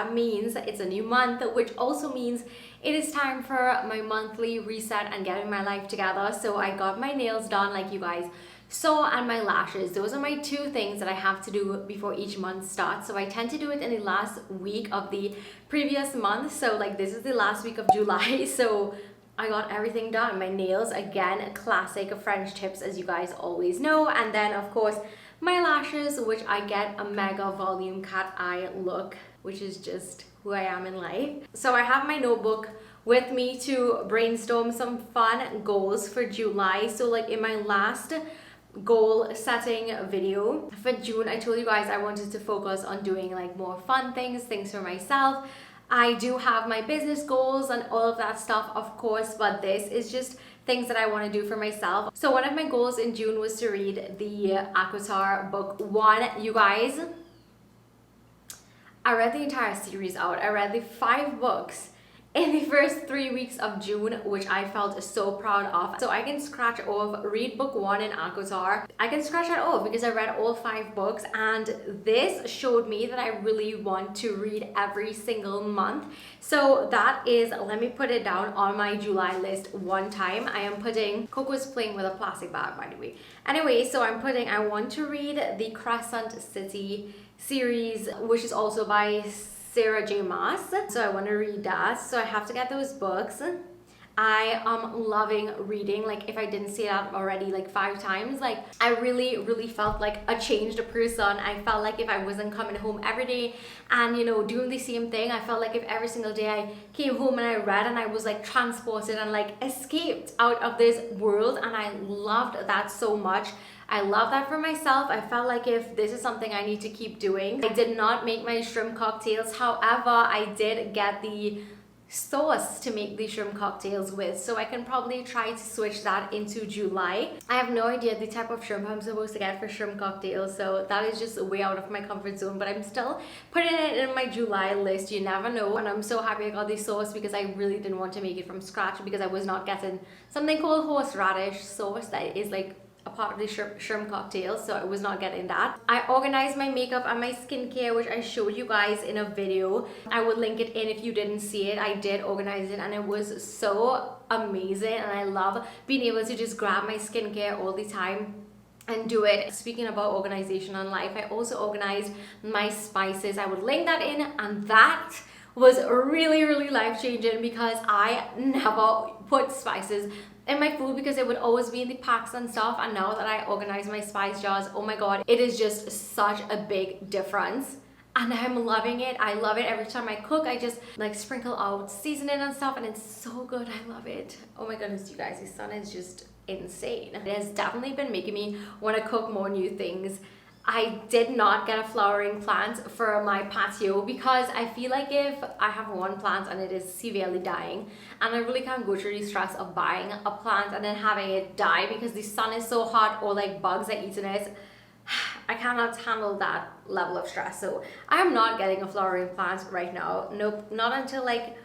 that means it's a new month, which also means it is time for my monthly reset and getting my life together. So I got my nails done like you guys saw, and my lashes. Those are my two things that I have to do before each month starts. So I tend to do it in the last week of the previous month. So like this is the last week of July. So I got everything done. My nails, again, classic French tips, as you guys always know. And then of course my lashes, which I get a mega volume cat eye look, which is just who I am in life. So I have my notebook with me to brainstorm some fun goals for July. So like in my last goal setting video for June, I told you guys I wanted to focus on doing like more fun things for myself. I do have my business goals and all of that stuff, of course, but this is just things that I want to do for myself. So one of my goals in June was to read the ACOTAR book 1. You guys, I read the entire series out. I read the 5 books in the first 3 weeks of June, which I felt so proud of. So I can scratch off read book 1 in ACOTAR. I can scratch that off because I read all 5 books, and this showed me that I really want to read every single month. So that is, let me put it down on my July list one time. I am putting, Coco's playing with a plastic bag, by the way. Anyway, so I'm putting, I want to read the Crescent City series, which is also by Sarah J. Maas. So I want to read that. So I have to get those books. I am loving reading. Like if I didn't say that already like 5 times, like I really felt like a changed person. I felt like if I wasn't coming home every day and, you know, doing the same thing, I felt like if every single day I came home and I read and I was like transported and like escaped out of this world, and I loved that so much. I love that for myself. I felt like if this is something I need to keep doing. I did not make my shrimp cocktails. However, I did get the sauce to make the shrimp cocktails with, so I can probably try to switch that into July. I have no idea the type of shrimp I'm supposed to get for shrimp cocktails, so that is just way out of my comfort zone, but I'm still putting it in my July list. You never know. And I'm so happy I got the sauce because I really didn't want to make it from scratch because I was not getting something called horseradish sauce that is like a part of the shrimp cocktail, so I was not getting that. I organized my makeup and my skincare, which I showed you guys in a video. I will link it in if you didn't see it. I did organize it and it was so amazing, and I love being able to just grab my skincare all the time and do it. Speaking about organization on life, I also organized my spices. I would link that in, and that was really life-changing because I never put spices in my food because it would always be in the packs and stuff, and now that I organize my spice jars, oh my god, it is just such a big difference and I'm loving it. I love it. Every time I cook, I just like sprinkle out seasoning and stuff, and it's so good. I love it. Oh my goodness, you guys, the sun is just insane. It has definitely been making me want to cook more new things. I did not get a flowering plant for my patio because I feel like if I have one plant and it is severely dying, and I really can't go through the stress of buying a plant and then having it die because the sun is so hot or like bugs are eating it, I cannot handle that level of stress. So I am not getting a flowering plant right now. Nope, not until like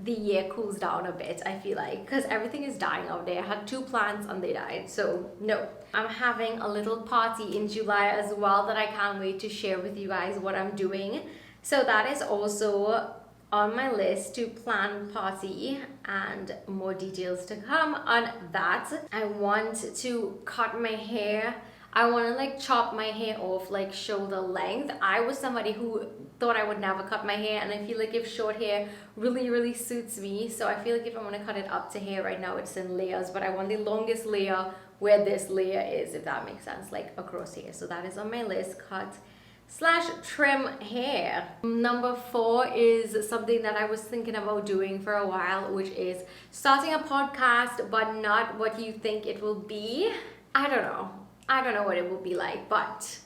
the year cools down a bit, I feel like, because everything is dying out there. I had 2 plants and they died, so no. I'm having a little party in July as well that I can't wait to share with you guys what I'm doing. So that is also on my list, to plan party, and more details to come on that. I want to cut my hair. I want to like chop my hair off like shoulder length. I was somebody who thought I would never cut my hair, and I feel like if short hair really suits me, so I feel like if I want to cut it up to here, right now it's in layers, but I want the longest layer where this layer is, if that makes sense, like across here. So that is on my list, cut/trim hair. Number 4 is something that I was thinking about doing for a while, which is starting a podcast, but not what you think it will be. I don't know what it will be like, but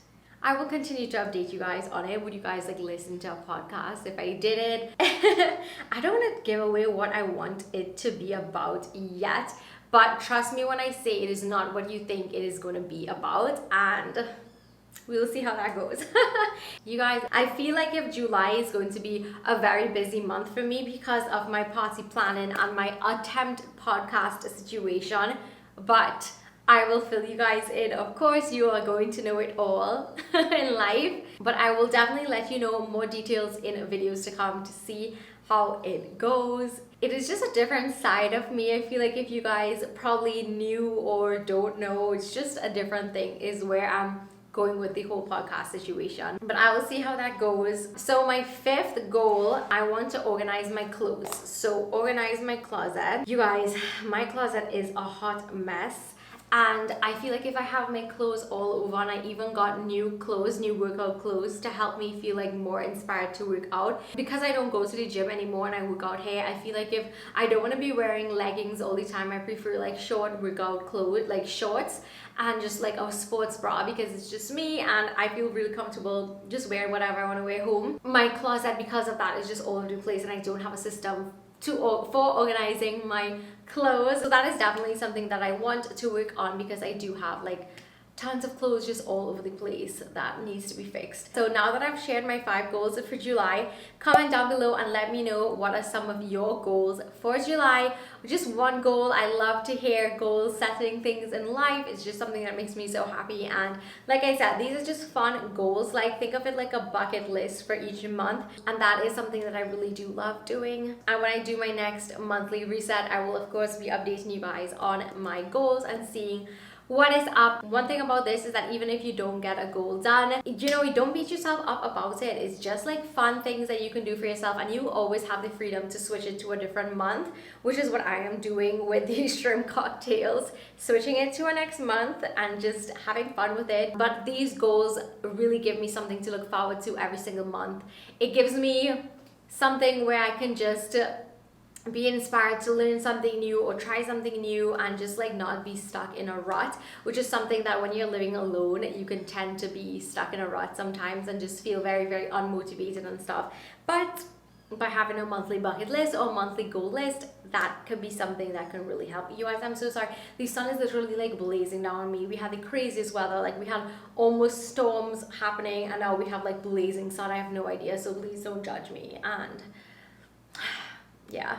I will continue to update you guys on it. Would you guys like listen to a podcast if I did it? I don't want to give away what I want it to be about yet, but trust me when I say it is not what you think it is going to be about, and we'll see how that goes. You guys, I feel like if July is going to be a very busy month for me because of my party planning and my attempt podcast situation, but I will fill you guys in. Of course, you are going to know it all in life, but I will definitely let you know more details in videos to come to see how it goes. It is just a different side of me. I feel like if you guys probably knew or don't know, it's just a different thing is where I'm going with the whole podcast situation, but I will see how that goes. So my fifth goal, I want to organize my clothes. So organize my closet. You guys, my closet is a hot mess. And I feel like if I have my clothes all over, and I even got new clothes, new workout clothes to help me feel like more inspired to work out. Because I don't go to the gym anymore and I work out here, I feel like if I don't want to be wearing leggings all the time, I prefer like short workout clothes, like shorts, and just like a sports bra, because it's just me and I feel really comfortable just wearing whatever I want to wear home. My closet, because of that, is just all over the place and I don't have a system for organizing my clothes. So that is definitely something that I want to work on, because I do have like tons of clothes just all over the place that needs to be fixed. So now that I've shared my 5 goals for July, comment down below and let me know what are some of your goals for July. Just one goal. I love to hear goal setting things in life. It's just something that makes me so happy, and like I said, these are just fun goals. Like, think of it like a bucket list for each month, and that is something that I really do love doing. And when I do my next monthly reset, I will of course be updating you guys on my goals and seeing what is up. One thing about this is that even if you don't get a goal done, you know, don't beat yourself up about it. It's just like fun things that you can do for yourself, and you always have the freedom to switch it to a different month, which is what I am doing with these shrimp cocktails, switching it to a next month and just having fun with it. But these goals really give me something to look forward to every single month. It gives me something where I can just be inspired to learn something new or try something new, and just like not be stuck in a rut, which is something that when you're living alone you can tend to be stuck in a rut sometimes and just feel very, very unmotivated and stuff. But by having a monthly bucket list or monthly goal list, that could be something that can really help you guys. I'm so sorry, the sun is literally like blazing down on me. We had the craziest weather, like we had almost storms happening, and now we have like blazing sun. I have no idea, so please don't judge me. And yeah.